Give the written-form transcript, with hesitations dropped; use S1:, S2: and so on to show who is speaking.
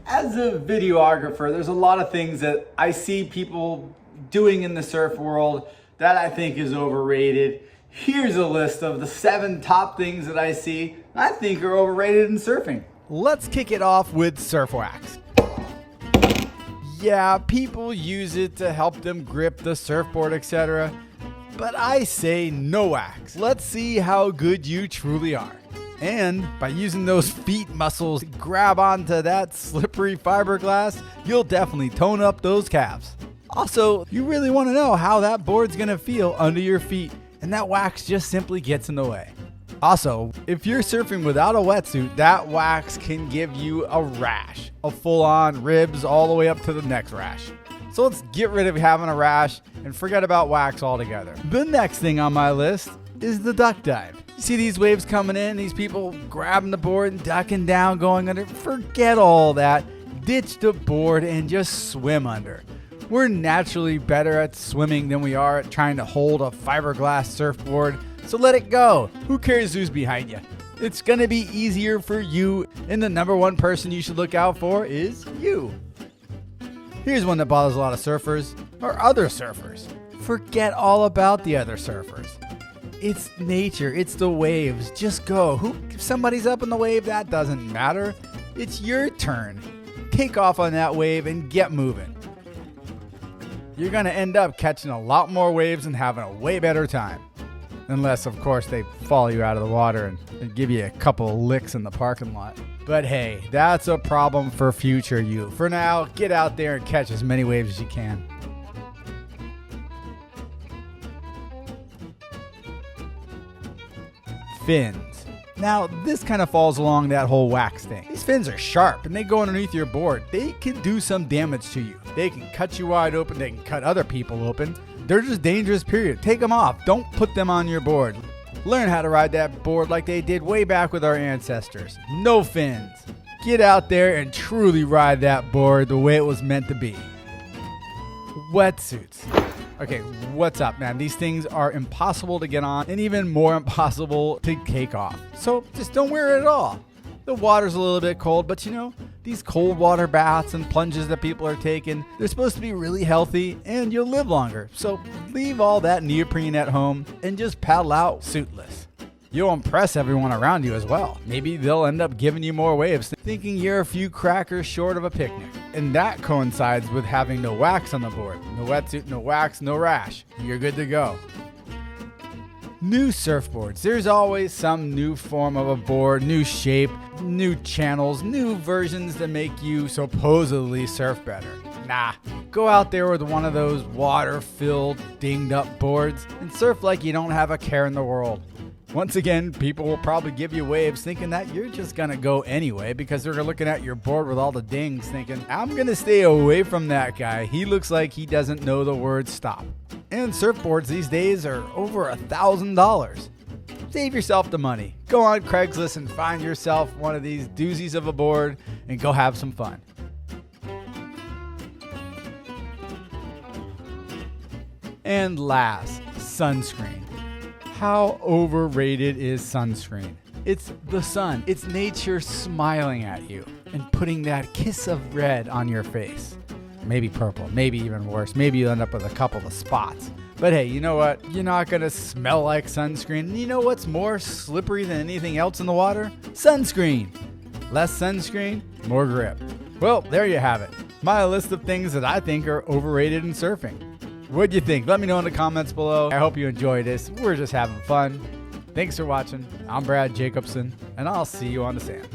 S1: As a videographer, there's a lot of things that I see people doing in the surf world that I think is overrated. Here's a list of the 7 top things that I see I think are overrated in surfing.
S2: Let's kick it off with surf wax. Yeah, people use it to help them grip the surfboard, etc. But I say no wax. Let's see how good you truly are. And by using those feet muscles to grab onto that slippery fiberglass, you'll definitely tone up those calves. Also, you really want to know how that board's going to feel under your feet, and that wax just simply gets in the way. Also, if you're surfing without a wetsuit, that wax can give you a rash, a full-on ribs all the way up to the next rash. So let's get rid of having a rash and forget about wax altogether. The next thing on my list is the duck dive. You see these waves coming in, these people grabbing the board and ducking down, going under. Forget all that. Ditch the board and just swim under. We're naturally better at swimming than we are at trying to hold a fiberglass surfboard, so let it go. Who cares who's behind you? It's going to be easier for you, and the number one person you should look out for is you. Here's one that bothers a lot of surfers, or other surfers. Forget all about the other surfers. It's nature, it's the waves. Just go. If somebody's up in the wave, that doesn't matter. It's your turn. Take off on that wave and get moving. You're going to end up catching a lot more waves and having a way better time. Unless, of course, they follow you out of the water and give you a couple of licks in the parking lot. But hey, that's a problem for future you. For now, get out there and catch as many waves as you can. Fins. Now, this kind of falls along that whole wax thing. These fins are sharp and they go underneath your board. They can do some damage to you. They can cut you wide open. They can cut other people open. They're just dangerous, period. Take them off. Don't put them on your board. Learn how to ride that board like they did way back with our ancestors. No fins. Get out there and truly ride that board the way it was meant to be. Wetsuits. Okay, what's up, man? These things are impossible to get on and even more impossible to take off. So just don't wear it at all. The water's a little bit cold, but you know, these cold water baths and plunges that people are taking, they're supposed to be really healthy and you'll live longer. So leave all that neoprene at home and just paddle out suitless. You'll impress everyone around you as well. Maybe they'll end up giving you more waves, thinking you're a few crackers short of a picnic. And that coincides with having no wax on the board. No wetsuit, no wax, no rash. You're good to go. New surfboards. There's always some new form of a board, new shape, new channels, new versions that make you supposedly surf better. Nah, go out there with one of those water-filled, dinged-up boards and surf like you don't have a care in the world. Once again, people will probably give you waves thinking that you're just going to go anyway because they're looking at your board with all the dings thinking, I'm going to stay away from that guy. He looks like he doesn't know the word stop. And surfboards these days are over $1,000. Save yourself the money. Go on Craigslist and find yourself one of these doozies of a board and go have some fun. And last, sunscreen. How overrated is sunscreen? It's the sun. It's nature smiling at you and putting that kiss of red on your face. Maybe purple, maybe even worse. Maybe you'll end up with a couple of spots. But hey, you know what? You're not going to smell like sunscreen. And you know what's more slippery than anything else in the water? Sunscreen. Less sunscreen, more grip. Well, there you have it. My list of things that I think are overrated in surfing. What'd you think? Let me know in the comments below. I hope you enjoyed this. We're just having fun. Thanks for watching. I'm Brad Jacobson, and I'll see you on the sand.